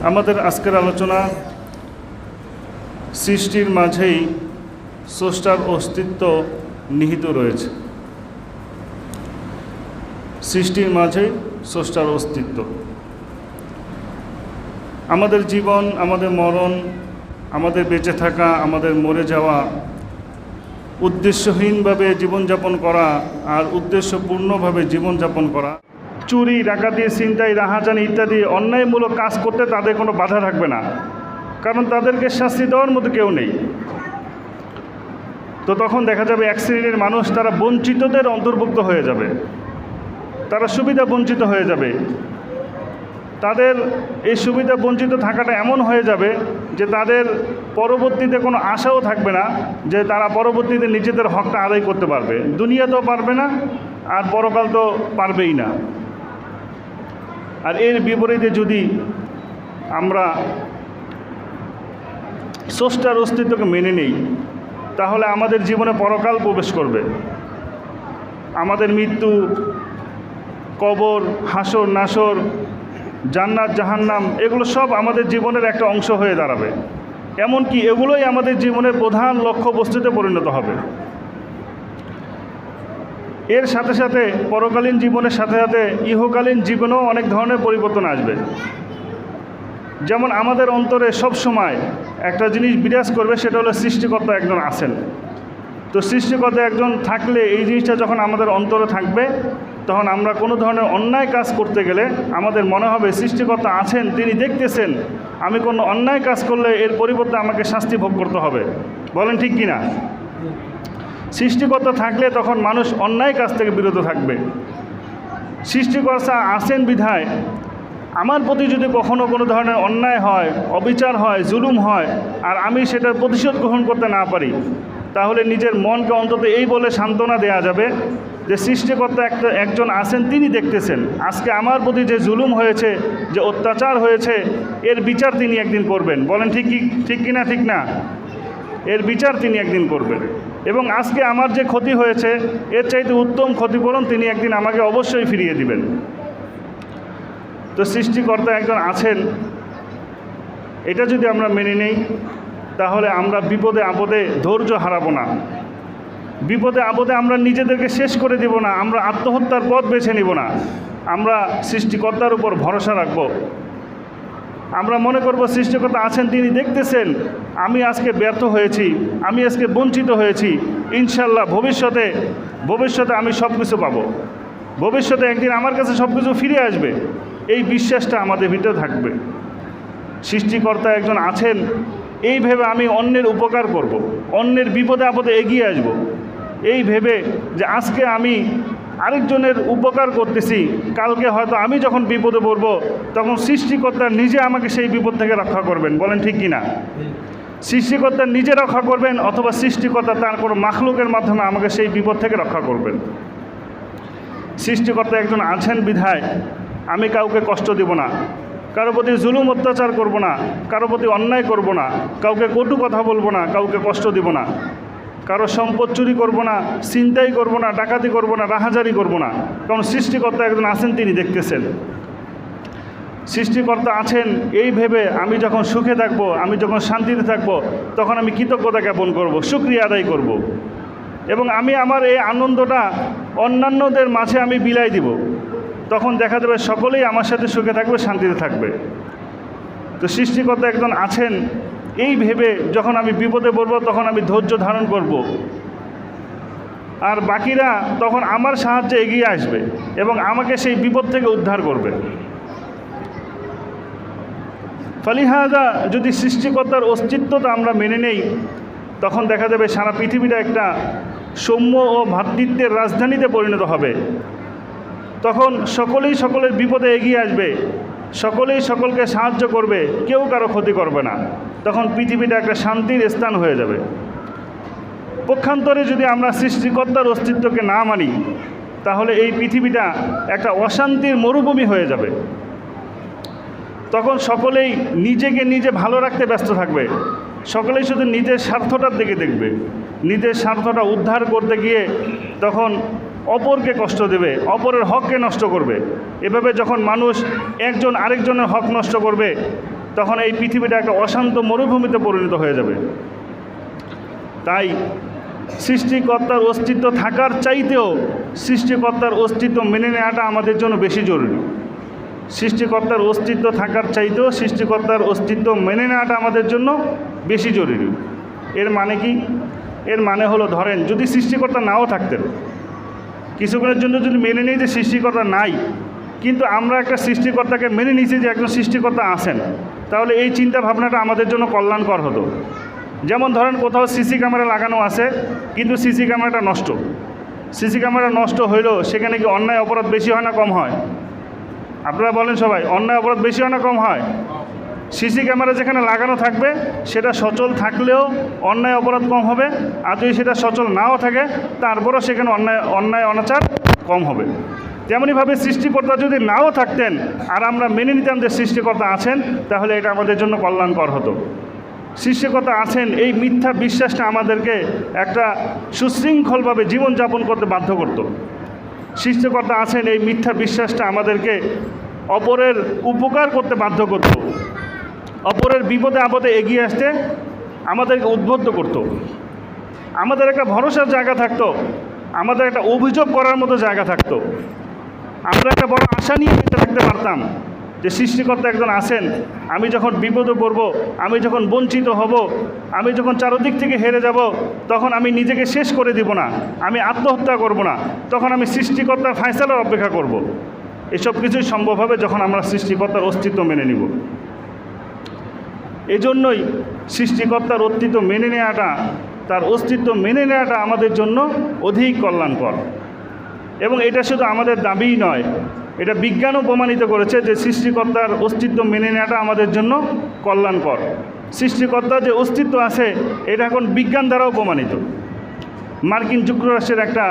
আমাদের আজকের আলোচনা সৃষ্টির মাঝেই স্রষ্টার অস্তিত্ব নিহিত রয়েছে। সৃষ্টির মাঝেই স্রষ্টার অস্তিত্ব। আমাদের জীবন, আমাদের মরণ, আমাদের বেঁচে থাকা, আমাদের মরে যাওয়া, উদ্দেশ্যহীনভাবে জীবনযাপন করা আর উদ্দেশ্যপূর্ণভাবে জীবনযাপন করা, চুরি, ডাকাতি, ছিনতাই, রাহাজানি ইত্যাদি অন্যায়মূলক কাজ করতে তাদের কোনো বাধা থাকবে না, কারণ তাদেরকে শাস্তি দেওয়ার মতো কেউ নেই। তো তখন দেখা যাবে এক শ্রেণীর মানুষ তারা বঞ্চিতদের অন্তর্ভুক্ত হয়ে যাবে, তারা সুবিধা বঞ্চিত হয়ে যাবে। তাদের এই সুবিধা বঞ্চিত থাকাটা এমন হয়ে যাবে যে তাদের পরবর্তীতে কোনো আশাও থাকবে না যে তারা পরবর্তীতে নিজেদের হকটা আদায় করতে পারবে। দুনিয়াতেও পারবে না, আর পরকাল তো পারবেই না। আর এর বিপরীতে যদি আমরা স্রষ্টার অস্তিত্বকে মেনে নেই, তাহলে আমাদের জীবনে পরকাল প্রবেশ করবে। আমাদের মৃত্যু, কবর, হাসর নাসর, জান্নাত জাহান্নাম, এগুলো সব আমাদের জীবনের একটা অংশ হয়ে দাঁড়াবে। এমনকি এগুলোই আমাদের জীবনের প্রধান লক্ষ্যবস্তুতে পরিণত হবে। এর সাথে সাথে পরকালীন জীবনের সাথে সাথে ইহকালীন জীবনেও অনেক ধরনের পরিবর্তন আসবে। যেমন আমাদের অন্তরে সব সময় একটা জিনিস বিরাজ করবে, সেটা হলো সৃষ্টিকর্তা একজন আছেন। তো সৃষ্টিকর্তা একজন থাকলে এই জিনিসটা যখন আমাদের অন্তরে থাকবে, তখন আমরা কোনো ধরনের অন্যায় কাজ করতে গেলে আমাদের মনে হবে সৃষ্টিকর্তা আছেন, তিনি দেখতেছেন। আমি কোনো অন্যায় কাজ করলে এর পরিবর্তে আমাকে শাস্তি ভোগ করতে হবে। বলেন ঠিক কি না? সৃষ্টিকর্তা থাকলে তখন মানুষ অন্যায় কাজ থেকে বিরত থাকবে। সৃষ্টিকর্তা আছেন বিধায় আমার প্রতি যদি কখনো কোনো ধরনের অন্যায় হয়, অবিচার হয়, জুলুম হয়, আর আমি সেটার প্রতিশোধ গ্রহণ করতে না পারি, তাহলে নিজের মনকে অন্তত এই বলে সান্ত্বনা দেওয়া যাবে যে সৃষ্টিকর্তা একজন আছেন, তিনি দেখতেছেন। আজকে আমার প্রতি যে জুলুম হয়েছে, যে অত্যাচার হয়েছে, এর বিচার তিনি একদিন করবেন। বলেন ঠিক কি না? ঠিক না? এর বিচার তিনি একদিন করবেন। এবং আজকে আমার যে ক্ষতি হয়েছে, এর চাইতে উত্তম ক্ষতিপূরণ তিনি একদিন আমাকে অবশ্যই ফিরিয়ে দিবেন। তো সৃষ্টিকর্তা একজন আছেন, এটা যদি আমরা মেনে নেই, তাহলে আমরা বিপদে আপদে ধৈর্য হারাবো না। বিপদে আপদে আমরা নিজেদেরকে শেষ করে দেব না, আমরা আত্মহত্যার পথ বেছে নিব না। আমরা সৃষ্টিকর্তার উপর ভরসা রাখব। আমরা মনে করব সৃষ্টিকর্তা আছেন, তিনি দেখতেছেন। আমি আজকে ব্যর্থ হয়েছি, আমি আজকে বঞ্চিত হয়েছি, ইনশাল্লাহ ভবিষ্যতে আমি সব কিছু পাবো। ভবিষ্যতে একদিন আমার কাছে সব কিছু ফিরে আসবে, এই বিশ্বাসটা আমাদের ভিতরে থাকবে। সৃষ্টিকর্তা একজন আছেন, এই ভেবে আমি অন্যের উপকার করব, অন্যের বিপদে আপদে এগিয়ে আসব, এই ভেবে যে আজকে আমি আরেকজনের উপকার করতেছি, কালকে হয়তো আমি যখন বিপদে পড়ব, তখন সৃষ্টিকর্তা নিজে আমাকে সেই বিপদ থেকে রক্ষা করবেন। বলেন ঠিক কি না? সৃষ্টিকর্তা নিজে রক্ষা করবেন, অথবা সৃষ্টিকর্তা তার কোনো মাখলুকের মাধ্যমে আমাকে সেই বিপদ থেকে রক্ষা করবেন। সৃষ্টিকর্তা একজন আছেন বিধায় আমি কাউকে কষ্ট দেব না, কারো প্রতি জুলুম অত্যাচার করব না, কারো প্রতি অন্যায় করব না, কাউকে কটু কথা বলবো না, কাউকে কষ্ট দেব না, কারো সম্পদ চুরি করব না, ছিনতাই করব না, ডাকাতি করব না, রাহাজারি করব না। কারণ সৃষ্টিকর্তা একজন আছেন, তিনি দেখতেছেন। সৃষ্টিকর্তা আছেন এই ভেবে আমি যখন সুখে থাকবো, আমি যখন শান্তিতে থাকবো, তখন আমি কৃতজ্ঞতা জ্ঞাপন করব, শুকরিয়া আদায় করব, এবং আমি আমার এই আনন্দটা অন্যান্যদের মাঝে আমি বিলাই দিব। তখন দেখা যাবে সকলেই আমার সাথে সুখে থাকবে, শান্তিতে থাকবে। তো সৃষ্টিকর্তা একজন আছেন এই ভেবে যখন আমি বিপদে পড়ব, তখন আমি ধৈর্য ধারণ করব, আর বাকিরা তখন আমার সাহায্যে এগিয়ে আসবে এবং আমাকে সেই বিপদ থেকে উদ্ধার করবে। ফালিহাজা যদি সৃষ্টিকর্তার অস্তিত্বটা আমরা মেনে নেই, তখন দেখা যাবে সারা পৃথিবীটা একটা সৌম্য ও ভ্রাতৃত্বের রাজধানীতে পরিণত হবে। তখন সকলেই সকলের বিপদে এগিয়ে আসবে, সকলেই সকলকে সাহায্য করবে, কেউ কারো ক্ষতি করবে না। তখন পৃথিবীটা একটা শান্তির স্থান হয়ে যাবে। পক্ষান্তরে যদি আমরা সৃষ্টিকর্তার অস্তিত্বকে না মানি, তাহলে এই পৃথিবীটা একটা অশান্তির মরুভূমি হয়ে যাবে। তখন সকলেই নিজেকে নিজে ভালো রাখতে ব্যস্ত থাকবে, সকলেই শুধু নিজের স্বার্থটার দিকে দেখবে, নিজের স্বার্থটা উদ্ধার করতে গিয়ে তখন অপরকে কষ্ট দেবে, অপরের হককে নষ্ট করবে। এভাবে যখন মানুষ একজন আরেকজনের হক নষ্ট করবে, তখন এই পৃথিবীটা একটা অশান্ত মরুভূমিতে পরিণত হয়ে যাবে। তাই সৃষ্টিকর্তার অস্তিত্ব থাকার চাইতেও সৃষ্টিকর্তার অস্তিত্ব মেনে নেওয়াটা আমাদের জন্য বেশি জরুরি। সৃষ্টিকর্তার অস্তিত্ব থাকার চাইতেও সৃষ্টিকর্তার অস্তিত্ব মেনে নেওয়াটা আমাদের জন্য বেশি জরুরি। এর মানে কি? এর মানে হলো, ধরেন যদি সৃষ্টিকর্তা নাও থাকতেন, কিছুক্ষণের জন্য যদি মেনে নিই যে সৃষ্টিকর্তা নাই, কিন্তু আমরা একটা সৃষ্টিকর্তাকে মেনে নিয়েছি যে একজন সৃষ্টিকর্তা আছেন, তাহলে এই চিন্তা ভাবনাটা আমাদের জন্য কল্যাণকর হতো। যেমন ধরেন কোথাও সিসি ক্যামেরা লাগানো আছে, কিন্তু সিসি ক্যামেরাটা নষ্ট। সিসি ক্যামেরা নষ্ট হইলেও সেখানে কি অন্যায় অপরাধ বেশি হয় না কম হয়? আপনারা বলেন সবাই, অন্যায় অপরাধ বেশি হয় না কম হয়? সিসি ক্যামেরা যেখানে লাগানো থাকবে সেটা সচল থাকলেও অন্যায় অপরাধ কম হবে, আর যদি সেটা সচল নাও থাকে তারপরও সেখানে অন্যায় অনাচার কম হবে। তেমনইভাবে সৃষ্টিকর্তা যদি নাও থাকতেন আর আমরা মেনে নিতাম যে সৃষ্টিকর্তা আছেন, তাহলে এটা আমাদের জন্য কল্যাণকর হতো। সৃষ্টিকর্তা আছেন এই মিথ্যা বিশ্বাসটা আমাদেরকে একটা সুশৃঙ্খলভাবে জীবনযাপন করতে বাধ্য করত। সৃষ্টিকর্তা আছেন এই মিথ্যা বিশ্বাসটা আমাদেরকে অপরের উপকার করতে বাধ্য করত, অপরের বিপদে আপদে এগিয়ে আসতে আমাদেরকে উদ্বুদ্ধ করত। আমাদের একটা ভরসার জায়গা থাকতো, আমাদের একটা অভিযোগ করার মতো জায়গা থাকতো। আমরা একটা বড় আশা নিয়ে বেঁচে থাকতে পারতাম যে সৃষ্টিকর্তা একজন আছেন, আমি যখন বিপদে পড়ব, আমি যখন বঞ্চিত হব, আমি যখন চারদিক থেকে হেরে যাব, তখন আমি নিজেকে শেষ করে দিব না, আমি আত্মহত্যা করব না, তখন আমি সৃষ্টিকর্তার ফায়সালার অপেক্ষা করব। এসব কিছুই সম্ভব হবে যখন আমরা সৃষ্টিকর্তার অস্তিত্ব মেনে নিব। এজন্যই সৃষ্টিকর্তার অস্তিত্ব মেনে নেওয়াটা, তার অস্তিত্ব মেনে নেওয়াটা আমাদের জন্য অধিক কল্যাণকর। এবং এটা শুধু আমাদের দাবিই নয়, এটা বিজ্ঞানও প্রমাণিত করেছে যে সৃষ্টিকর্তার অস্তিত্ব মেনে নেওয়াটা আমাদের জন্য কল্যাণকর। সৃষ্টিকর্তার যে অস্তিত্ব আছে এটা এখন বিজ্ঞান দ্বারাও প্রমাণিত। মার্কিন যুক্তরাষ্ট্রের একটা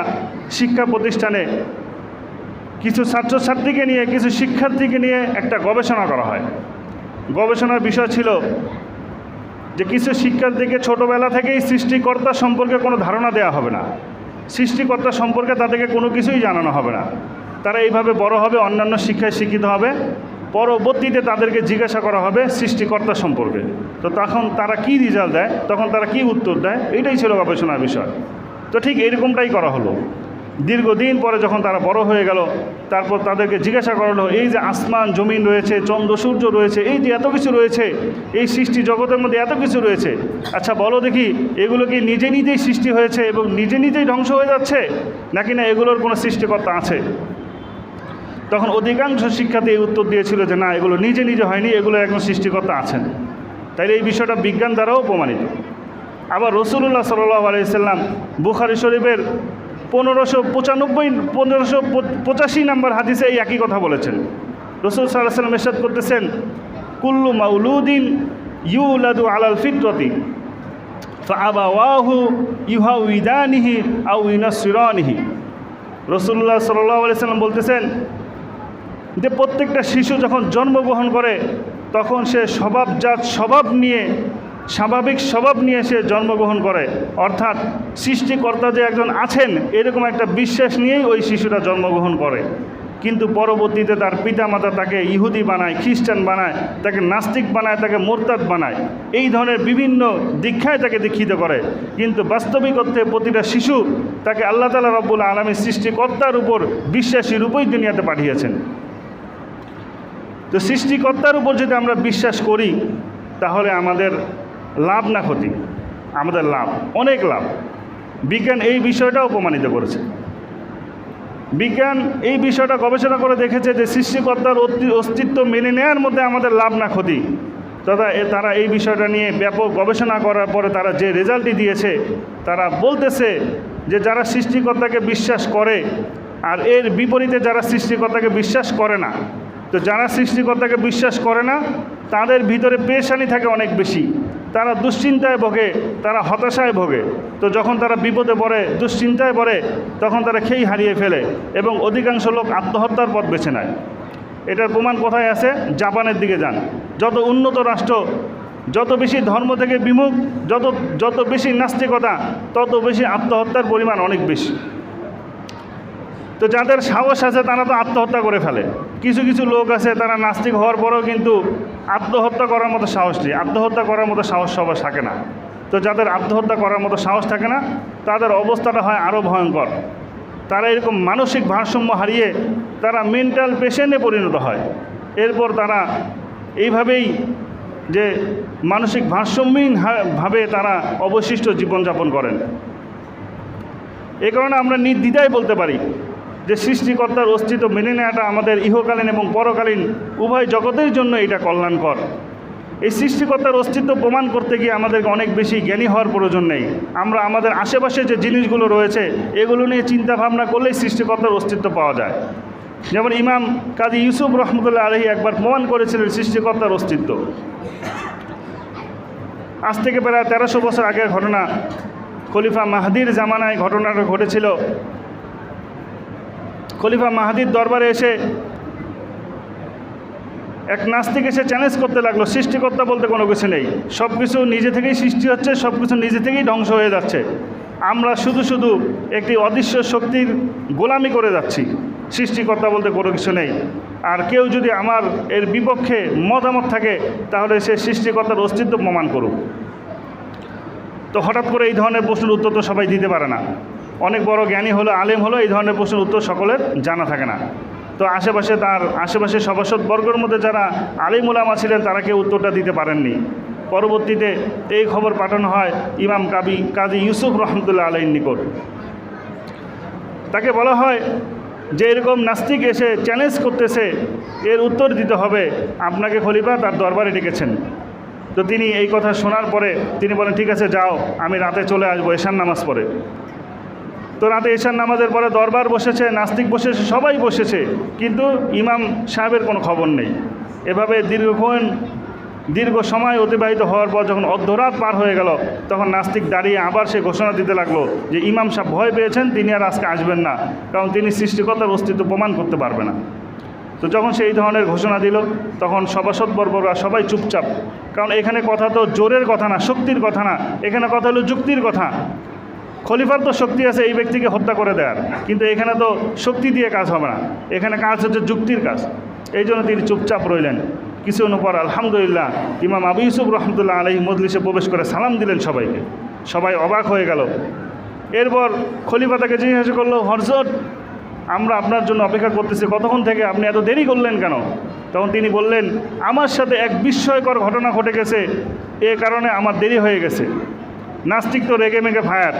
শিক্ষা প্রতিষ্ঠানে কিছু ছাত্রছাত্রীকে নিয়ে, কিছু শিক্ষার্থীকে নিয়ে একটা গবেষণা করা হয়। গবেষণার বিষয় ছিল যে কিছু শিক্ষার্থীকে ছোটোবেলা থেকেই সৃষ্টিকর্তা সম্পর্কে কোনো ধারণা দেওয়া হবে না, সৃষ্টিকর্তা সম্পর্কে তাদেরকে কোনো কিছুই জানানো হবে না। তারা এইভাবে বড় হবে, অন্যান্য শিক্ষায় শিক্ষিত হবে, পরবর্তীতে তাদেরকে জিজ্ঞাসা করা হবে সৃষ্টিকর্তা সম্পর্কে। তো তখন তারা কি রেজাল্ট দেয়, তখন তারা কি উত্তর দেয়, এইটাই ছিল গবেষণার বিষয়। তো ঠিক এরকমটাই করা হলো। দীর্ঘদিন পরে যখন তারা বড় হয়ে গেল, তারপর তাদেরকে জিজ্ঞাসা করা হলো, এই যে আসমান জমিন রয়েছে, চন্দ্র সূর্য রয়েছে, এই যে এত কিছু রয়েছে, এই সৃষ্টি জগতের মধ্যে এত কিছু রয়েছে, আচ্ছা বলো দেখি এগুলো কি নিজে নিজেই সৃষ্টি হয়েছে এবং নিজে নিজেই ধ্বংস হয়ে যাচ্ছে, নাকি না এগুলোর কোনো সৃষ্টিকর্তা আছে? তখন অধিকাংশ শিক্ষার্থী এই উত্তর দিয়েছিল যে না, এগুলো নিজে নিজে হয়নি, এগুলো একজন সৃষ্টিকর্তা আছেন। তাইলে এই বিষয়টা বিজ্ঞান দ্বারাও প্রমাণিত। আবার রাসূলুল্লাহ সাল্লাল্লাহু আলাইহি সাল্লাম বুখারী শরীফের 1585 নম্বর হাদিসে এই একই কথা বলেছেন। রাসূল সাল্লাল্লাহু আলাইহি সাল্লাম ইরশাদ করতেছেন, কুল্লু মাউলুদিন ইউলাদু আলাল ফিতরাতি ফাআবাওয়াহু ইউহাউইদানিহি আও ইউনাসসিরানিহি। রাসূলুল্লাহ সাল্লাল্লাহু আলাইহি সাল্লাম বলতেছেন যে প্রত্যেকটা শিশু যখন জন্মগ্রহণ করে তখন সে স্বাভাবিক স্বভাব নিয়ে সে জন্মগ্রহণ করে, অর্থাৎ সৃষ্টিকর্তা যে একজন আছেন এরকম একটা বিশ্বাস নিয়েই ওই শিশুটা জন্মগ্রহণ করে। কিন্তু পরবর্তীতে তার পিতামাতা তাকে ইহুদি বানায়, খ্রিস্টান বানায়, তাকে নাস্তিক বানায়, তাকে মোরতাদ বানায়, এই ধরনের বিভিন্ন দীক্ষায় তাকে দীক্ষিত করে। কিন্তু বাস্তবিক অর্থে প্রতিটা শিশু তাকে আল্লাহ তাআলা রব্বুল আলামিন সৃষ্টিকর্তার উপর বিশ্বাসী রূপেই দুনিয়াতে পাঠিয়েছেন। তো সৃষ্টিকর্তার উপর যদি আমরা বিশ্বাস করি তাহলে আমাদের লাভ না ক্ষতি? আমাদের লাভ, অনেক লাভ। বিজ্ঞান এই বিষয়টাও প্রমাণিত করেছে। বিজ্ঞান এই বিষয়টা গবেষণা করে দেখেছে যে সৃষ্টিকর্তার অস্তিত্ব মেনে নেওয়ার মধ্যে আমাদের লাভ না ক্ষতি। তারা এই বিষয়টা নিয়ে ব্যাপক গবেষণা করার পরে তারা যে রেজাল্টটি দিয়েছে, তারা বলতেছে যে যারা সৃষ্টিকর্তাকে বিশ্বাস করে আর এর বিপরীতে যারা সৃষ্টিকর্তাকে বিশ্বাস করে না, তো যারা সৃষ্টিকর্তাকে বিশ্বাস করে না তাদের ভিতরে পেরেশানি থাকে অনেক বেশি, তারা দুশ্চিন্তায় ভোগে, তারা হতাশায় ভোগে। তো যখন তারা বিপদে পড়ে, দুশ্চিন্তায় পড়ে, তখন তারা খেই হারিয়ে ফেলে এবং অধিকাংশ লোক আত্মহত্যার পথ বেছে নেয়। এটার প্রমাণ কোথায় আছে? জাপানের দিকে যান। যত উন্নত রাষ্ট্র, যত বেশি ধর্ম থেকে বিমুখ, যত বেশি নাস্তিকতা, তত বেশি আত্মহত্যার পরিমাণ অনেক বেশি। তো যাদের সাহস আছে তারা তো আত্মহত্যা করে ফেলে। কিছু কিছু লোক আছে তারা নাস্তিক হওয়ার পরেও কিন্তু আত্মহত্যা করার মতো সাহস নেই, আত্মহত্যা করার মতো সাহস সবার থাকে না। তো যাদের আত্মহত্যা করার মতো সাহস থাকে না তাদের অবস্থাটা হয় আরও ভয়ঙ্কর। তারা এরকম মানসিক ভারসাম্য হারিয়ে তারা মেন্টাল পেশেন্টে পরিণত হয়। এরপর তারা এইভাবেই যে মানসিক ভারসাম্যহীনভাবে তারা অবশিষ্ট জীবনযাপন করেন। এই কারণে আমরা নির্দ্বিধায় বলতে পারি যে সৃষ্টিকর্তার অস্তিত্ব মেনে নেওয়াটা আমাদের ইহকালীন এবং পরকালীন উভয় জগতের জন্য এটা কল্যাণকর। এই সৃষ্টিকর্তার অস্তিত্ব প্রমাণ করতে গিয়ে আমাদেরকে অনেক বেশি জ্ঞানী হওয়ার প্রয়োজন নেই। আমরা আমাদের আশেপাশে যে জিনিসগুলো রয়েছে এগুলো নিয়ে চিন্তা ভাবনা করলেই সৃষ্টিকর্তার অস্তিত্ব পাওয়া যায়। যেমন ইমাম কাজী ইউসুফ রহমতুল্লাহ আলাইহি একবার প্রমাণ করেছিলেন সৃষ্টিকর্তার অস্তিত্ব। আজ থেকে প্রায় 1300 বছর আগের ঘটনা, খলিফা মাহদির জামানায় ঘটনাটা ঘটেছিল। খলিফা মাহদির দরবারে এসে এক নাস্তিক এসে চ্যালেঞ্জ করতে লাগলো, সৃষ্টিকর্তা বলতে কোনো কিছু নেই, সব কিছু নিজে থেকেই সৃষ্টি হচ্ছে, সব কিছু নিজে থেকেই ধ্বংস হয়ে যাচ্ছে, আমরা শুধু শুধু একটি অদৃশ্য শক্তির গোলামি করে যাচ্ছি, সৃষ্টিকর্তা বলতে কোনো কিছু নেই। আর কেউ যদি আমার এর বিপক্ষে মতামত থাকে তাহলে সে সৃষ্টিকর্তার অস্তিত্ব প্রমাণ করুক। তো হঠাৎ করে এই ধরনের প্রশ্নের উত্তর তো সবাই দিতে পারে না। অনেক বড় জ্ঞানী হলো, আলেম হলো, এই ধরনের প্রশ্নের উত্তর সকলের জানা থাকে না। তো তার আশেপাশে সভাসদ বর্গের মধ্যে যারা আলিম উলামা ছিলেন তারা কেউ উত্তরটা দিতে পারেননি। পরবর্তীতে এই খবর পাঠানো হয় ইমাম কাজী ইউসুফ রহমতুল্লাহ আলাইহির নিকট। তাকে বলা হয় যে এরকম নাস্তিক এসে চ্যালেঞ্জ করতেছে, এর উত্তর দিতে হবে, আপনাকে খলিফা তার দরবারে ডেকেছেন। তো তিনি এই কথা শোনার পরে তিনি বলেন, ঠিক আছে যাও, আমি রাতে চলে আসবো এশার নামাজ পড়ে। তো রাতে এশার নামাজের পরে দরবার বসেছে, নাস্তিক বসেছে, সবাই বসেছে, কিন্তু ইমাম সাহেবের কোনো খবর নেই। এভাবে দীর্ঘ সময় অতিবাহিত হওয়ার পর যখন অর্ধরাত পার হয়ে গেল তখন নাস্তিক দাঁড়িয়ে আবার সে ঘোষণা দিতে লাগলো যে ইমাম সাহেব ভয় পেয়েছেন, তিনি আর আজকে আসবেন না, কারণ তিনি সৃষ্টিকর্তার অস্তিত্ব প্রমাণ করতে পারবে না। তো যখন সে এই ধরনের ঘোষণা দিল তখন সভাসদবর্গরা সবাই চুপচাপ, কারণ এখানে কথা তো জোরের কথা না, শক্তির কথা না, এখানে কথা হলো যুক্তির কথা। খলিফার তো শক্তি আছে এই ব্যক্তিকে হত্যা করে দেওয়ার, কিন্তু এখানে তো শক্তি দিয়ে কাজ হবে না, এখানে কাজ হচ্ছে যুক্তির কাজ। এই জন্য তিনি চুপচাপ রইলেন। কিছুক্ষণ পর আলহামদুলিল্লাহ ইমাম আবু ইউসুফ রহমতুল্লাহ আলাইহি মজলিসে প্রবেশ করে সালাম দিলেন সবাইকে। সবাই অবাক হয়ে গেল। এরপর খলিফা তাকে জিজ্ঞাসা করলো, হযরত আমরা আপনার জন্য অপেক্ষা করতেছি, কতক্ষণ থেকে, আপনি এত দেরি করলেন কেন? তখন তিনি বললেন, আমার সাথে এক বিস্ময়কর ঘটনা ঘটে গেছে, এ কারণে আমার দেরি হয়ে গেছে। নাস্তিক তো রেগে মেগে ফায়ার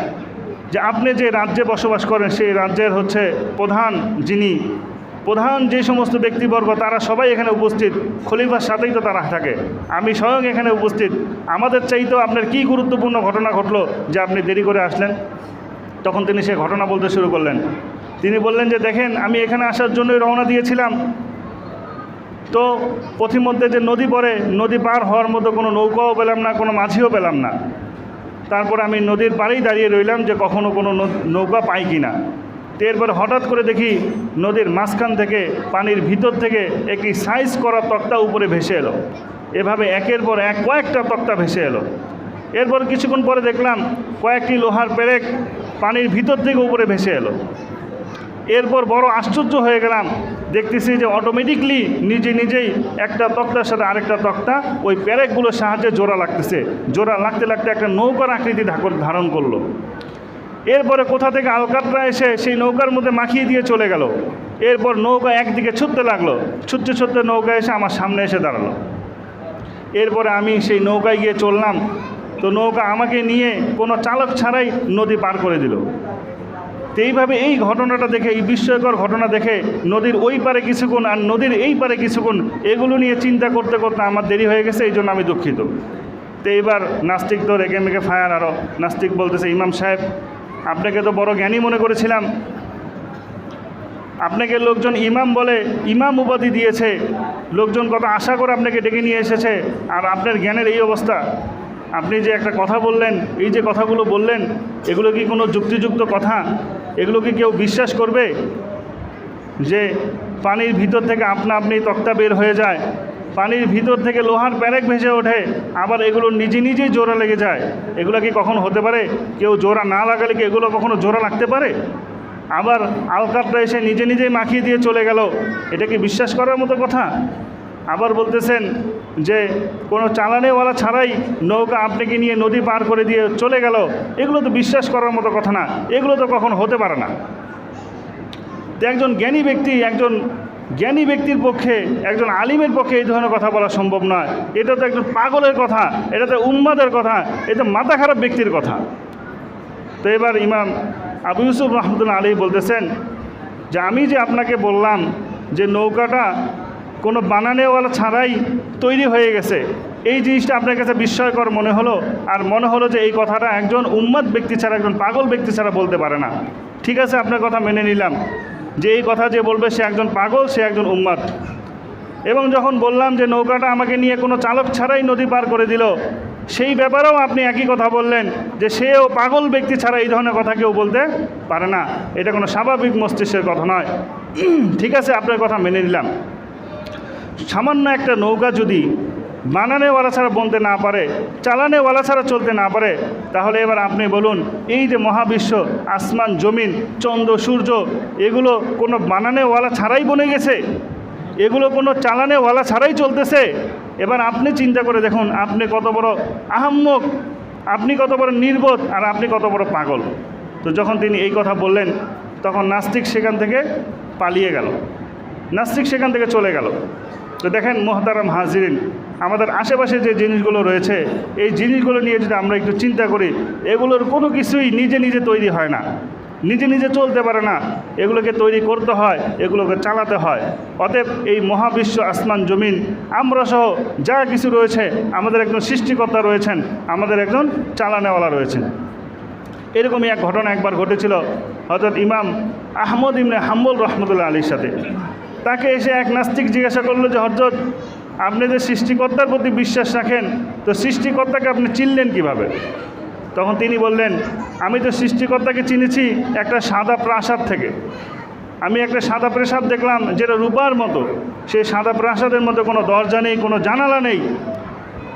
যে আপনি যে রাজ্যে বসবাস করেন সেই রাজ্যের হচ্ছে প্রধান যে সমস্ত ব্যক্তিবর্গ তারা সবাই এখানে উপস্থিত, খলিফার সাথেই তো তারা থাকে, আমি স্বয়ং এখানে উপস্থিত, আমাদের চাইতেও আপনার কী গুরুত্বপূর্ণ ঘটনা ঘটলো যে আপনি দেরি করে আসলেন? তখন তিনি সে ঘটনা বলতে শুরু করলেন। তিনি বললেন যে দেখেন, আমি এখানে আসার জন্যই রওনা দিয়েছিলাম, তো পথিমধ্যে যে নদী পড়ে, নদী পার হওয়ার মতো কোনো নৌকাও পেলাম না, কোনো মাঝিও পেলাম না। তারপর আমি নদীর পাড়েই দাঁড়িয়ে রইলাম যে কখনো কোনো নৌকা পাই কি না। তো এরপরে হঠাৎ করে দেখি নদীর মাঝখান থেকে, পানির ভিতর থেকে একটি সাইজ করা তক্তা উপরে ভেসে এলো। এভাবে একের পর এক কয়েকটা তক্তা ভেসে এলো। এরপর কিছুক্ষণ পরে দেখলাম কয়েকটি লোহার পেরেক পানির ভিতর থেকে উপরে ভেসে এলো। এরপর বড় আশ্চর্য হয়ে গেলাম, দেখতেছি যে অটোমেটিকলি নিজেই একটা তক্তার সাথে আরেকটা তক্তা ওই পেরেকগুলোর সাহায্যে জোড়া লাগতেছে। জোড়া লাগতে লাগতে একটা নৌকার আকৃতি ধারণ করলো। এরপরে কোথা থেকে আলকাতরা এসে সেই নৌকার মধ্যে মাখিয়ে দিয়ে চলে গেল। এরপর নৌকা একদিকে ছুটতে লাগলো, ছুটতে নৌকা এসে আমার সামনে এসে দাঁড়ালো। এরপরে আমি সেই নৌকায় গিয়ে চললাম, তো নৌকা আমাকে নিয়ে কোনো চালক ছাড়াই নদী পার করে দিল। তো এইভাবে এই ঘটনাটা দেখে, এই বিস্ময়কর ঘটনা দেখে নদীর ওই পারে কিছুক্ষণ আর নদীর এই পারে কিছুক্ষণ, এগুলো নিয়ে চিন্তা করতে করতে আমার দেরি হয়ে গেছে, এই জন্য আমি দুঃখিত। তো এইবার নাস্তিক তো রেগে মেগে ফায়ার আরও। নাস্তিক বলতেছে, ইমাম সাহেব আপনাকে তো বড় জ্ঞানী মনে করেছিলাম, আপনাকে লোকজন ইমাম বলে, ইমাম উপাধি দিয়েছে, লোকজন কত আশা করে আপনাকে ডেকে নিয়ে এসেছে, আর আপনার জ্ঞানের এই অবস্থা। আপনি যে একটা কথা বললেন, এই যে কথাগুলো বললেন, এগুলো কি কোনো যুক্তিযুক্ত কথা? এগুলো কি কেউ বিশ্বাস করবে যে পানির ভিতর থেকে আপনি তক্তা বের হয়ে যায়, পানির ভিতর থেকে লোহার প্যারেক ভেসে ওঠে, আবার এগুলো নিজেই জোড়া লেগে যায়? এগুলো কি কখনো হতে পারে? কেউ জোড়া না লাগালে কি এগুলো কখনো জোড়া লাগতে পারে? আবার আলকাপটা এসে নিজে নিজেই মাখিয়ে দিয়ে চলে গেল, এটা কি বিশ্বাস করার মতো কথা? আবার বলতেছেন যে কোনো চালানেওয়ালা ছাড়াই নৌকা আপনাকে নিয়ে নদী পার করে দিয়ে চলে গেল, এগুলো তো বিশ্বাস করার মতো কথা না, এগুলো তো কখনো হতে পারে না। তো একজন জ্ঞানী ব্যক্তির পক্ষে, একজন আলিমের পক্ষে এই ধরনের কথা বলা সম্ভব নয়। এটা তো একজন পাগলের কথা, এটা তো উম্মাদের কথা, এটা মাথা খারাপ ব্যক্তির কথা। তো এবার ইমাম আবু ইউসুফ রহমতুল্লাহ আলী বলতেছেন যে আমি যে আপনাকে বললাম যে নৌকাটা কোনো বানানেওয়ালা ছাড়াই তৈরি হয়ে গেছে, এই জিনিসটা আপনার কাছে বিস্ময়কর মনে হলো, আর মনে হলো যে এই কথাটা একজন উম্মাদ ব্যক্তি ছাড়া, একজন পাগল ব্যক্তি ছাড়া বলতে পারে না। ঠিক আছে, আপনার কথা মেনে নিলাম যে এই কথা যে বলবে সে একজন পাগল, সে একজন উম্মাদ। এবং যখন বললাম যে নৌকাটা আমাকে নিয়ে কোনো চালক ছাড়াই নদী পার করে দিল, সেই ব্যাপারেও আপনি একই কথা বললেন যে সেও পাগল ব্যক্তি ছাড়া এই ধরনের কথা কেউ বলতে পারে না, এটা কোনো স্বাভাবিক মস্তিষ্কের কথা নয়। ঠিক আছে, আপনার কথা মেনে নিলাম। সামান্য একটা নৌকা যদি বানানেওয়ালা ছাড়া বলতে না পারে, চালানেওয়ালা ছাড়া চলতে না পারে, তাহলে এবার আপনি বলুন এই যে মহাবিশ্ব, আসমান জমিন, চন্দ্র সূর্য, এগুলো কোনো বানানেওয়ালা ছাড়াই বনে গেছে, এগুলো কোনো চালানেওয়ালা ছাড়াই চলতেছে। এবার আপনি চিন্তা করে দেখুন আপনি কত বড় আহাম্মক, আপনি কত বড় নির্বোধ, আর আপনি কত বড় পাগল। তো যখন তিনি এই কথা বললেন তখন নাস্তিক সেখান থেকে পালিয়ে গেল, নাস্তিক সেখান থেকে চলে গেল। তো দেখেন মোহতারাম হাজিরিন, আমাদের আশেপাশে যে জিনিসগুলো রয়েছে, এই জিনিসগুলো নিয়ে যদি আমরা একটু চিন্তা করি, এগুলোর কোনো কিছুই নিজে নিজে তৈরি হয় না, নিজে নিজে চলতে পারে না, এগুলোকে তৈরি করতে হয়, এগুলোকে চালাতে হয়। অতএব এই মহাবিশ্ব, আসমান জমিন, আমরা সহ যা কিছু রয়েছে, আমাদের একজন সৃষ্টিকর্তা রয়েছেন, আমাদের একজন চালানেওয়ালা রয়েছেন। এরকমই এক ঘটনা একবার ঘটেছিল হযরত ইমাম আহমদ ইবনে হাম্বল রহমতুল্লাহ আলীর সাথে। তাকে এসে এক নাস্তিক জিজ্ঞাসা করলো যে হযরত, আপনি যে সৃষ্টিকর্তার প্রতি বিশ্বাস রাখেন, তো সৃষ্টিকর্তাকে আপনি চিনলেন কিভাবে? তখন তিনি বললেন, আমি তো সৃষ্টিকর্তাকে চিনেছি একটা সাদা প্রাসাদ থেকে। আমি একটা সাদা প্রাসাদ দেখলাম যেটা রূপার মতো, সেই সাদা প্রাসাদের মধ্যে কোনো দরজা নেই, কোনো জানালা নেই,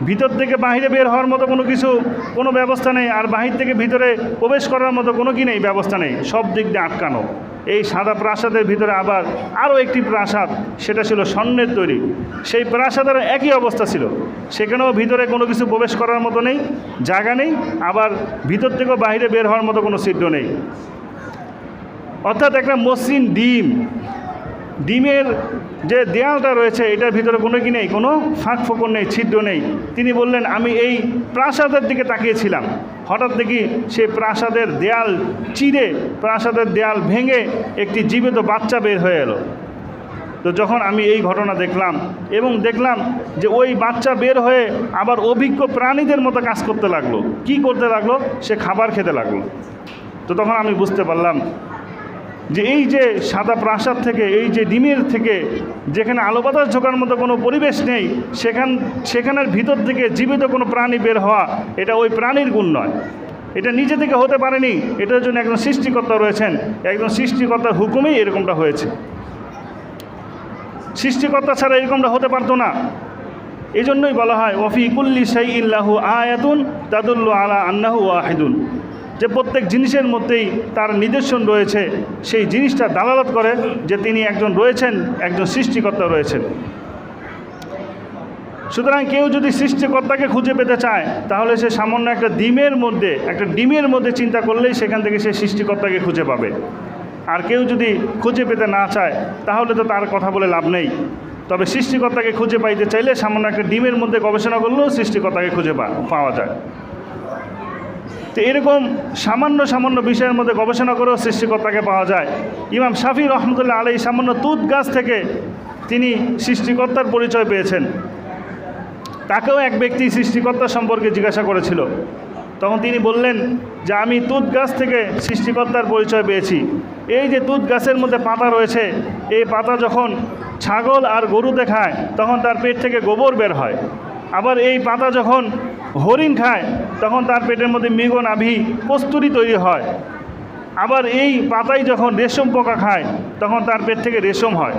ভিতর থেকে বাহিরে বের হওয়ার মতো কোনো ব্যবস্থা নেই, আর বাহির থেকে ভিতরে প্রবেশ করার মতো কোনো কি নেই, ব্যবস্থা নেই, সব দিক দিয়ে আটকানো। এই সাদা প্রাসাদের ভিতরে আবার আরও একটি প্রাসাদ, সেটা ছিল স্বর্ণের তৈরি। সেই প্রাসাদের একই অবস্থা ছিল, সেখানেও ভিতরে কোনো কিছু প্রবেশ করার মতো নেই, জায়গা নেই, আবার ভিতর থেকেও বাইরে বের হওয়ার মতো কোনো ছিদ্র নেই। অর্থাৎ একটা মসৃণ ডিমের যে দেয়ালটা রয়েছে, এটার ভিতরে কোনো কি নেই, কোনো ফাঁক ফোকর নেই, ছিদ্র নেই। তিনি বললেন, আমি এই প্রাসাদের দিকে তাকিয়েছিলাম, হঠাৎ দেখি সেই প্রাসাদের দেয়াল চিরে, প্রাসাদের দেয়াল ভেঙে একটি জীবিত বাচ্চা বের হয়ে এলো। তো যখন আমি এই ঘটনা দেখলাম এবং দেখলাম যে ওই বাচ্চা বের হয়ে আবার অভিজ্ঞ প্রাণীদের মতো কাজ করতে লাগলো। কি করতে লাগলো? সে খাবার খেতে লাগলো। তো তখন আমি বুঝতে পারলাম যে এই যে সাদা প্রাসাদ থেকে, এই যে ডিমের থেকে, যেখানে আলো বাতাস ঢোকার মতো কোনো পরিবেশ নেই, সেখানের ভিতর থেকে জীবিত কোনো প্রাণী বের হওয়া, এটা ওই প্রাণীর গুণ নয়, এটা নিজে থেকে হতে পারেনি, এটার জন্য একজন সৃষ্টিকর্তা রয়েছেন, একজন সৃষ্টিকর্তার হুকুমেই এরকমটা হয়েছে। সৃষ্টিকর্তা ছাড়া এরকমটা হতে পারতো না। এই জন্যই বলা হয় ওয়াফি কুল্লি শাইইন লাহু আয়াতুন তাদুল্লু আলা আন্নাহু ওয়াহিদুন, যে প্রত্যেক জিনিসের মধ্যেই তার নিদর্শন রয়েছে, সেই জিনিসটা দালালত করে যে তিনি একজন রয়েছেন, একজন সৃষ্টিকর্তা রয়েছেন। সুতরাং কেউ যদি সৃষ্টিকর্তাকে খুঁজে পেতে চায়, তাহলে সে সামান্য একটা ডিমের মধ্যে চিন্তা করলেই সেখান থেকে সে সৃষ্টিকর্তাকে খুঁজে পাবে। আর কেউ যদি খুঁজে পেতে না চায়, তাহলে তো তার কথা বলে লাভ নেই। তবে সৃষ্টিকর্তাকে খুঁজে পাইতে চাইলে সামান্য একটা ডিমের মধ্যে গবেষণা করলেও সৃষ্টিকর্তাকে খুঁজে পাওয়া যায়। তো এরকম সামান্য বিষয়ের মধ্যে গবেষণা করেও সৃষ্টিকর্তাকে পাওয়া যায়। ইমাম শাফি রহমতুল্লাহ আলাইহি সামান্য তুত গাছ থেকে তিনি সৃষ্টিকর্তার পরিচয় পেয়েছেন। তাকেও এক ব্যক্তি সৃষ্টিকর্তা সম্পর্কে জিজ্ঞাসা করেছিল। তখন তিনি বললেন যে আমি তুত গাছ থেকে সৃষ্টিকর্তার পরিচয় পেয়েছি। এই যে তুত গাছের মধ্যে পাতা রয়েছে, এই পাতা যখন ছাগল আর গরুতে খায়, তখন তার পেট থেকে গোবর বের হয়। আবার এই পাতা যখন হরিণ খায়, তখন তার পেটের মধ্যে মৃগ নাভি কস্তুরী তৈরি হয়। আবার এই পাতাই যখন রেশম পোকা খায়, তখন তার পেট থেকে রেশম হয়।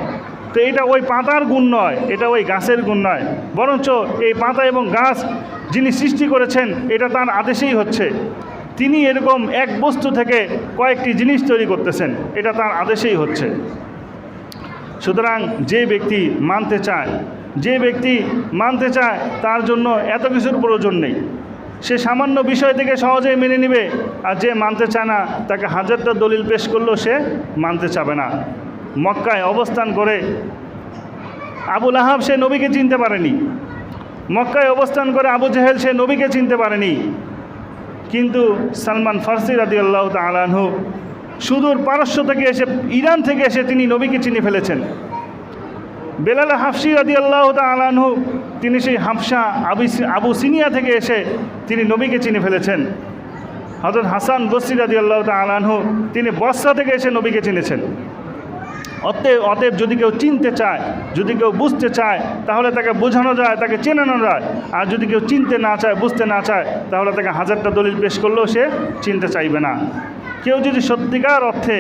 তো এটা ওই পাতার গুণ নয়, এটা ওই গাছের গুণ নয়, বরঞ্চ এই পাতা এবং গাছ যিনি সৃষ্টি করেছেন, এটা তার আদেশেই হচ্ছে। তিনি এরকম এক বস্তু থেকে কয়েকটি জিনিস তৈরি করতেছেন, এটা তার আদেশেই হচ্ছে। সুতরাং যে ব্যক্তি মানতে চায় তার জন্য এত কিছুর প্রয়োজন নেই, সে সামান্য বিষয় থেকে সহজেই মেনে নেবে। আর যে মানতে চায় না, তাকে হাজারটা দলিল পেশ করলেও সে মানতে চাবে না। মক্কায় অবস্থান করে আবু লাহাব সে নবীকে চিনতে পারেনি, মক্কায় অবস্থান করে আবু জেহেল সে নবীকে চিনতে পারেনি, কিন্তু সালমান ফার্সি রাদিয়াল্লাহু তাআলা আনহু সুদূর পারস্য থেকে এসে, ইরান থেকে এসে তিনি নবীকে চিনে ফেলেছেন। বেলাল হাফসি রাদিয়াল্লাহু তাআলা আনহু তিনি সেই হাফসা আবু সিনিয়া থেকে এসে তিনি নবীকে চিনে ফেলেছেন। হযরত হাসান বসরি রাদিয়াল্লাহু তাআলা আনহু তিনি বসরা থেকে এসে নবীকে চিনেছেন। অতএব যদি কেউ চিনতে চায়, যদি কেউ বুঝতে চায়, তাহলে তাকে বোঝানো যায়, তাকে চেনানো যায়। আর যদি কেউ চিনতে না চায়, বুঝতে না চায়, তাহলে তাকে হাজারটা দলিল পেশ করলেও সে চিনতে চাইবে না। কেউ যদি সত্যিকার অর্থে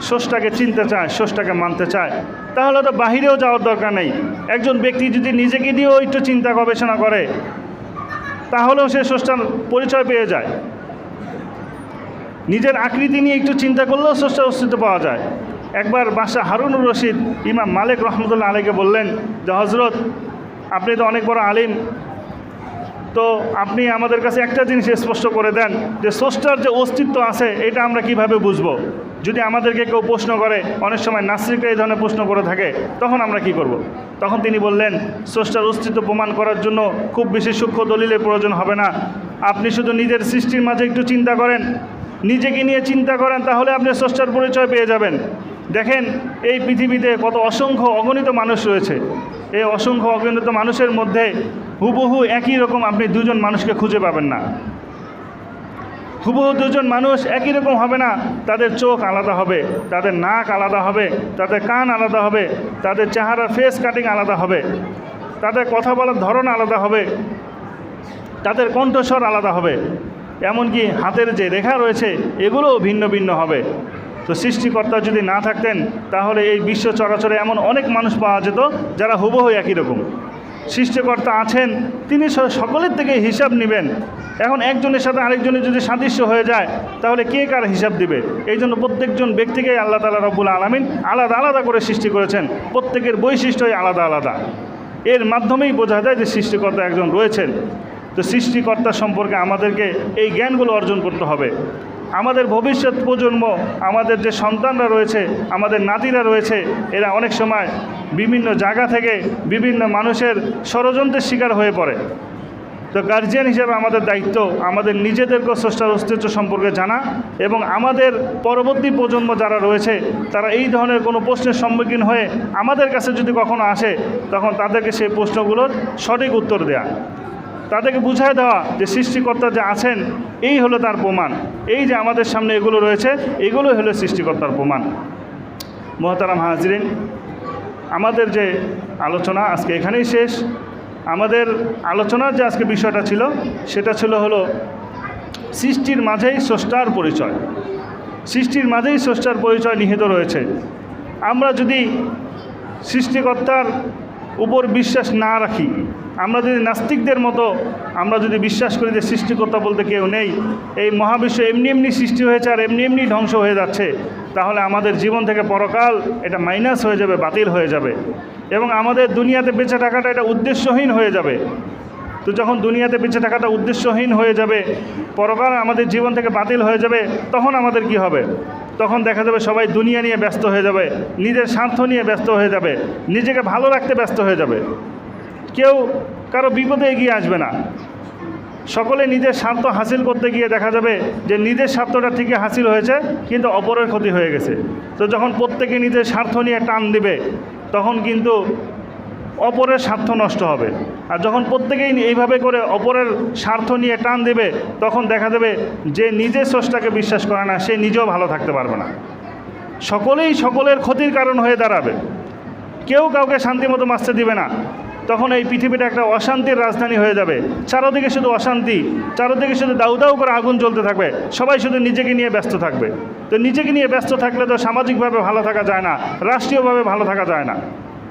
স্রষ্টাকে চিনতে চায়, স্রষ্টাকে মানতে চায়, তাহলে তো বাহিরেও যাওয়ার দরকার নেই। একজন ব্যক্তি যদি নিজেকে দিয়েও একটু চিন্তা গবেষণা করে, তাহলেও সে স্রষ্টার পরিচয় পেয়ে যায়। নিজের আকৃতি নিয়ে একটু চিন্তা করলেও স্রষ্টার অস্তিত্ব পাওয়া যায়। একবার বাদশাহ হারুনুর রশিদ ইমাম মালিক রহমতুল্লাহ আলাইকে বললেন যে, হজরত, আপনি তো অনেক বড় আলিম, তো আপনি আমাদের কাছে একটা জিনিস স্পষ্ট করে দেন যে স্রষ্টার যে অস্তিত্ব আছে এটা আমরা কিভাবে বুঝবো। যদি আমাদেরকে কেউ প্রশ্ন করে, অনেক সময় নাস্তিকরা এই ধরনের প্রশ্ন করে থাকে, তখন আমরা কি করব। তখন তিনি বললেন, স্রষ্টার অস্তিত্ব প্রমাণ করার জন্য খুব বেশি সূক্ষ্ম দলিলের প্রয়োজন হবে না। আপনি শুধু নিজের সৃষ্টির মাঝে একটু চিন্তা করেন, নিজেকে নিয়ে চিন্তা করেন, তাহলে আপনি স্রষ্টার পরিচয় পেয়ে যাবেন। দেখেন এই পৃথিবীতে কত অসংখ্য অগণিত মানুষ রয়েছে। এই অসংখ্য অগণিত মানুষের মধ্যে হুবহু একই রকম আপনি দুজন মানুষকে খুঁজে পাবেন না। হুবহু দুজন মানুষ একই রকম হবে না। তাদের চোখ আলাদা হবে, তাদের নাক আলাদা হবে, তাদের কান আলাদা হবে, তাদের চেহারা ফেস কাটিং আলাদা হবে, তাদের কথা বলার ধরন আলাদা হবে, তাদের কণ্ঠস্বর আলাদা হবে, এমনকি হাতের যে রেখা রয়েছে এগুলোও ভিন্ন ভিন্ন হবে। তো সৃষ্টিকর্তা যদি না থাকতেন, তাহলে এই বিশ্ব চরাচরে এমন অনেক মানুষ পাওয়া যেত যারা হুবহু একই রকম। সৃষ্টিকর্তা আছেন, তিনি সকলের থেকে হিসাব নেবেন। এখন একজনের সাথে আরেকজনের যদি সাদৃশ্য হয়ে যায়, তাহলে কে কার হিসাব দিবে? এই জন্য প্রত্যেকজন ব্যক্তিকেই আল্লাহ তাআলা রব্বুল আলামিন আলাদা আলাদা করে সৃষ্টি করেছেন। প্রত্যেকের বৈশিষ্ট্যই আলাদা আলাদা। এর মাধ্যমেই বোঝা যায় যে সৃষ্টিকর্তা একজন রয়েছেন। তো সৃষ্টিকর্তা সম্পর্কে আমাদেরকে এই জ্ঞানগুলো অর্জন করতে হবে। আমাদের ভবিষ্যৎ প্রজন্ম, আমাদের যে সন্তানরা রয়েছে, আমাদের নাতিরা রয়েছে, এরা অনেক সময় বিভিন্ন জায়গা থেকে বিভিন্ন মানুষের ষড়যন্ত্রের শিকার হয়ে পড়ে। তো গার্জিয়ান হিসেবে আমাদের দায়িত্ব আমাদের নিজেদেরকে স্রষ্টার অস্তিত্ব সম্পর্কে জানা, এবং আমাদের পরবর্তী প্রজন্ম যারা রয়েছে তারা এই ধরনের কোনো প্রশ্নের সম্মুখীন হয়ে আমাদের কাছে যদি কখনো আসে, তখন তাদেরকে সেই প্রশ্নগুলোর সঠিক উত্তর দেয়া, তাদেরকে বুঝায় দেওয়া যে সৃষ্টিকর্তা যে আছেন এই হলো তার প্রমাণ। এই যে আমাদের সামনে এগুলো রয়েছে, এগুলোই হলো সৃষ্টিকর্তার প্রমাণ। মোহতারাম হাজরিন, আমাদের যে আলোচনা আজকে এখানেই শেষ। আমাদের আলোচনার যে আজকে বিষয়টা ছিল, সেটা ছিল হলো সৃষ্টির মাঝেই স্রষ্টার পরিচয়। সৃষ্টির মাঝেই স্রষ্টার পরিচয় নিহিত রয়েছে। আমরা যদি সৃষ্টিকর্তার উপর বিশ্বাস না রাখি, আমরা যদি নাস্তিকদের মতো আমরা যদি বিশ্বাস করি যে সৃষ্টিকর্তা বলতে কেউ নেই, এই মহাবিশ্ব এমনি এমনি সৃষ্টি হয়েছে আর এমনি এমনি ধ্বংস হয়ে যাচ্ছে, তাহলে আমাদের জীবন থেকে পরকাল এটা মাইনাস হয়ে যাবে, বাতিল হয়ে যাবে, এবং আমাদের দুনিয়াতে বেঁচে থাকাটা এটা উদ্দেশ্যহীন হয়ে যাবে। তো যখন দুনিয়াতে বেঁচে থাকাটা উদ্দেশ্যহীন হয়ে যাবে, পরকাল আমাদের জীবন থেকে বাতিল হয়ে যাবে, তখন আমাদের কি হবে? তখন দেখা যাবে সবাই দুনিয়া নিয়ে ব্যস্ত হয়ে যাবে, নিজের স্বার্থ নিয়ে ব্যস্ত হয়ে যাবে, নিজেকে ভালো রাখতে ব্যস্ত হয়ে যাবে। কেউ কারো বিপদে এগিয়ে আসবে না। সকলে নিজের স্বার্থ হাসিল করতে গিয়ে দেখা যাবে যে নিজের স্বার্থটা ঠিকই হাসিল হয়েছে, কিন্তু অপরের ক্ষতি হয়ে গেছে। তো যখন প্রত্যেকে নিজের স্বার্থ নিয়ে টান দিবে, তখন কিন্তু অপরের স্বার্থ নষ্ট হবে। আর যখন প্রত্যেকেই এইভাবে করে অপরের স্বার্থ নিয়ে টান দেবে, তখন দেখা যাবে যে নিজের স্রষ্টাকে বিশ্বাস করে না, সে নিজেও ভালো থাকতে পারবে না। সকলেই সকলের ক্ষতির কারণ হয়ে দাঁড়াবে। কেউ কাউকে শান্তিমতো বাঁচতে দিবে না। তখন এই পৃথিবীটা একটা অশান্তির রাজধানী হয়ে যাবে। চারদিকে শুধু অশান্তি, চারদিকে শুধু দাউ দাউ করে আগুন জ্বলতে থাকবে। সবাই শুধু নিজেকে নিয়ে ব্যস্ত থাকবে। তো নিজেকে নিয়ে ব্যস্ত থাকলে তো সামাজিকভাবে ভালো থাকা যায় না, রাষ্ট্রীয়ভাবে ভালো থাকা যায় না।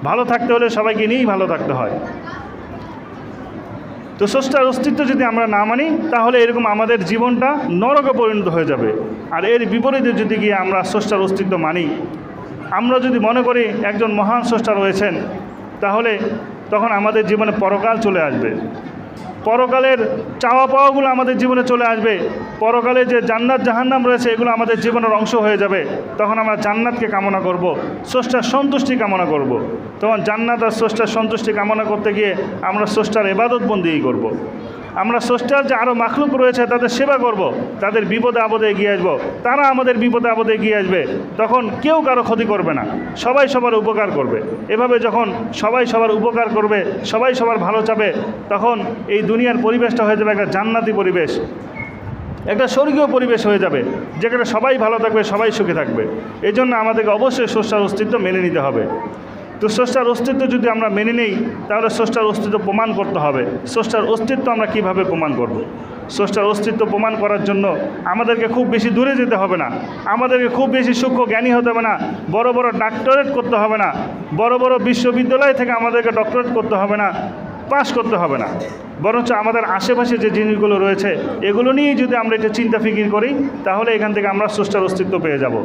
ভালো থাকতে হলে সবাইকে নিয়েই ভালো থাকতে হয়। তো স্রষ্টার অস্তিত্ব যদি আমরা না মানি তাহলে এরকম আমাদের জীবনটা নরকে পরিণত হয়ে যাবে। আর এর বিপরীতে যদি গিয়ে আমরা স্রষ্টার অস্তিত্ব মানি, আমরা যদি মনে করি একজন মহান স্রষ্টা রয়েছেন, তাহলে তখন আমাদের জীবনে পরকাল চলে আসবে, পরকালের চাওয়া পাওয়াগুলো আমাদের জীবনে চলে আসবে, পরকালে যে জান্নাত জাহান্নাম রয়েছে এগুলো আমাদের জীবনের অংশ হয়ে যাবে। তখন আমরা জান্নাতকে কামনা করব, স্রষ্টার সন্তুষ্টি কামনা করব। তখন জান্নাত আর স্রষ্টার সন্তুষ্টি কামনা করতে গিয়ে আমরা স্রষ্টার ইবাদত বন্দেগী করব। আমরা স্রষ্টার যে আরও মাখলুক রয়েছে তাদের সেবা করব, তাদের বিপদে আপদে এগিয়ে আসবো, তারা আমাদের বিপদে আপদে এগিয়ে আসবে। তখন কেউ কারো ক্ষতি করবে না, সবাই সবার উপকার করবে। এভাবে যখন সবাই সবার উপকার করবে, সবাই সবার ভালো চাবে, তখন এই দুনিয়ার পরিবেশটা হয়ে যাবে একটা জান্নাতি পরিবেশ, একটা স্বর্গীয় পরিবেশ হয়ে যাবে, যেখানে সবাই ভালো থাকবে, সবাই সুখে থাকবে। এই জন্য আমাদেরকে অবশ্যই স্রষ্টার অস্তিত্ব মেনে নিতে হবে। তো স্রষ্টার অস্তিত্ব যদি আমরা মেনে নেই তাহলে স্রষ্টার অস্তিত্ব প্রমাণ করতে হবে। স্রষ্টার অস্তিত্ব আমরা কিভাবে প্রমাণ করব? স্রষ্টার অস্তিত্ব প্রমাণ করার জন্য আমাদেরকে খুব বেশি দূরে যেতে হবে না, আমাদেরকে খুব বেশি সূক্ষ্ম জ্ঞানী হতে হবে না, বড় বড় ডক্টরেট করতে হবে না, বড় বড় বিশ্ববিদ্যালয় থেকে আমাদেরকে ডক্টরেট করতে হবে না, পাস করতে হবে না। বরঞ্চ আমাদের আশেপাশে যে জিনিসগুলো রয়েছে এগুলো নিয়েই যদি আমরা এটা চিন্তা ফিকির করি তাহলে এখান থেকে আমরা স্রষ্টার অস্তিত্ব পেয়ে যাব।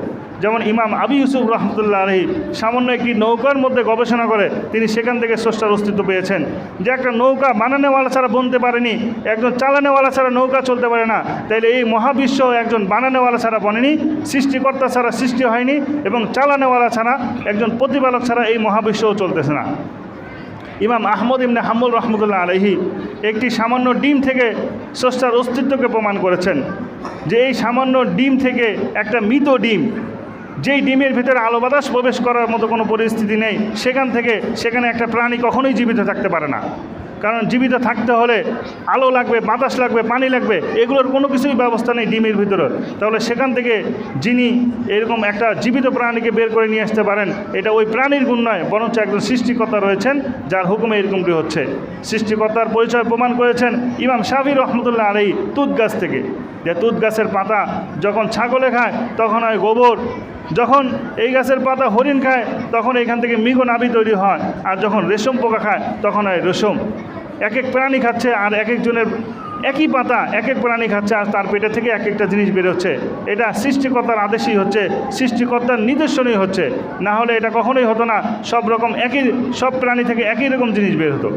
যেমন ইমাম আবু ইউসুফ রহমতুল্লাহ আলাইহি সামান্য একটি নৌকার মধ্যে গবেষণা করে তিনি সেখান থেকে স্রষ্টার অস্তিত্ব পেয়েছেন, যে একটা নৌকা বানানোওয়ালা ছাড়া বনতে পারেনি, একজন চালানোওয়ালা ছাড়া নৌকা চলতে পারে না, তাইলে এই মহাবিশ্ব একজন বানানোওয়ালা ছাড়া বনেনি, সৃষ্টিকর্তা ছাড়া সৃষ্টি হয়নি, এবং চালানোওয়ালা ছাড়া একজন প্রতিপালক ছাড়া এই মহাবিশ্বও চলতেছে না। ইমাম আহমদ ইবনে হাম্বল রহমতুল্লাহ আলাইহি একটি সামান্য ডিম থেকে স্রষ্টার অস্তিত্বকে প্রমাণ করেছেন, যে এই সামান্য ডিম থেকে একটা মৃত ডিম, যেই ডিমের ভিতরে আলো বাতাস প্রবেশ করার মতো কোনো পরিস্থিতি নেই, সেখানে একটা প্রাণী কখনোই জীবিত থাকতে পারে না। কারণ জীবিত থাকতে হলে আলো লাগবে, বাতাস লাগবে, পানি লাগবে, এগুলোর কোনো কিছুই ব্যবস্থা নেই ডিমের ভিতরে। তাহলে সেখান থেকে যিনি এরকম একটা জীবিত প্রাণীকে বের করে নিয়ে আসতে পারেন, এটা ওই প্রাণীর গুণ নয়, বরঞ্চ একজন সৃষ্টিকর্তা রয়েছেন যার হুকুমে এরকমটি হচ্ছে। সৃষ্টিকর্তার পরিচয় প্রমাণ করেছেন ইমাম শাফি রহমতুল্লাহ আলাইহি তুত গাছ থেকে, যে তুত গাছের পাতা যখন ছাগলে খায় তখন হয় গোবর, যখন এই গাছের পাতা হরিণ খায় তখন এখান থেকে মৃগ নাভি তৈরি হয়, আর যখন রেশম পোকা খায় তখন হয় রেশম। এক এক প্রাণী খাচ্ছে, আর এক একজনের একই পাতা এক এক প্রাণী খাচ্ছে, আর তার পেটে থেকে এক একটা জিনিস বেরোচ্ছে। এটা সৃষ্টিকর্তার আদেশই হচ্ছে, সৃষ্টিকর্তার নির্দেশনই হচ্ছে, না হলে এটা কখনোই হতো না। সব প্রাণী থেকে একই রকম জিনিস বের হতো।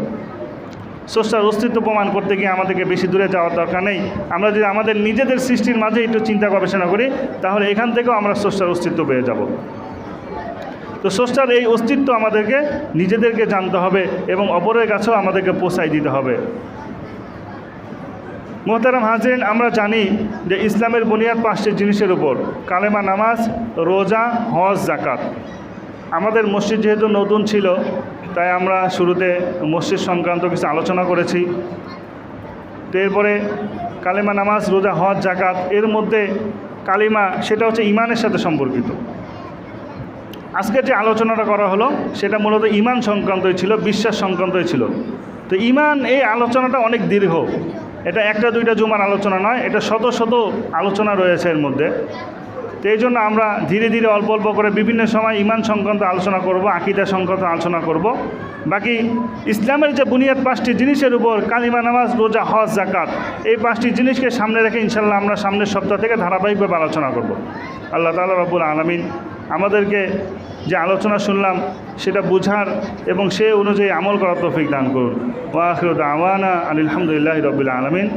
স্রষ্টার অস্তিত্ব প্রমাণ করতে গিয়ে আমাদেরকে বেশি দূরে যাওয়ার দরকার নেই। আমরা যদি আমাদের নিজেদের সৃষ্টির মাঝে একটু চিন্তা গবেষণা করি তাহলে এখান থেকেও আমরা স্রষ্টার অস্তিত্ব পেয়ে যাব। তো স্রষ্টার এই অস্তিত্ব আমাদেরকে নিজেদেরকে জানতে হবে এবং অপরের কাছেও আমাদেরকে পৌঁছাই দিতে হবে। মোহতারাম হাজরিন, আমরা জানি যে ইসলামের বুনিয়াদ 5টি জিনিসের উপর: কালেমা, নামাজ, রোজা, হজ, জাকাত। আমাদের মসজিদ যেহেতু নতুন ছিল তাই আমরা শুরুতে মসজিদ সংক্রান্ত কিছু আলোচনা করেছি। তো এরপরে কালেমা, নামাজ, রোজা, হজ, জাকাত, এর মধ্যে কালিমা সেটা হচ্ছে ইমানের সাথে সম্পর্কিত। আজকে যে আলোচনাটা করা হলো সেটা মূলত ইমান সংক্রান্তই ছিল, বিশ্বাস সংক্রান্তই ছিল। তো ইমান, এই আলোচনাটা অনেক দীর্ঘ, এটা একটা দুইটা জুমার আলোচনা নয়, এটা শত শত আলোচনা রয়েছে এর মধ্যে। তো এই জন্য আমরা ধীরে ধীরে অল্প অল্প করে বিভিন্ন সময় ইমান সংক্রান্ত আলোচনা করব, আকীদা সংক্রান্ত আলোচনা করব। বাকি ইসলামের যে বুনিয়াদ 5টি জিনিসের উপর কালিমা, নামাজ, রোজা, হজ, জাকাত, এই 5টি জিনিসকে সামনে রেখে ইনশাল্লাহ আমরা সামনের সপ্তাহ থেকে ধারাবাহিকভাবে আলোচনা করব। আল্লাহ তাআলা রব্বুল আলামিন আমাদেরকে যে আলোচনা শুনলাম সেটা বুঝার এবং সে অনুযায়ী আমল করার তৌফিক দান করুন। ওয়া আখিরু দাওয়ানা আলহামদুলিল্লাহি রাব্বিল আলামিন।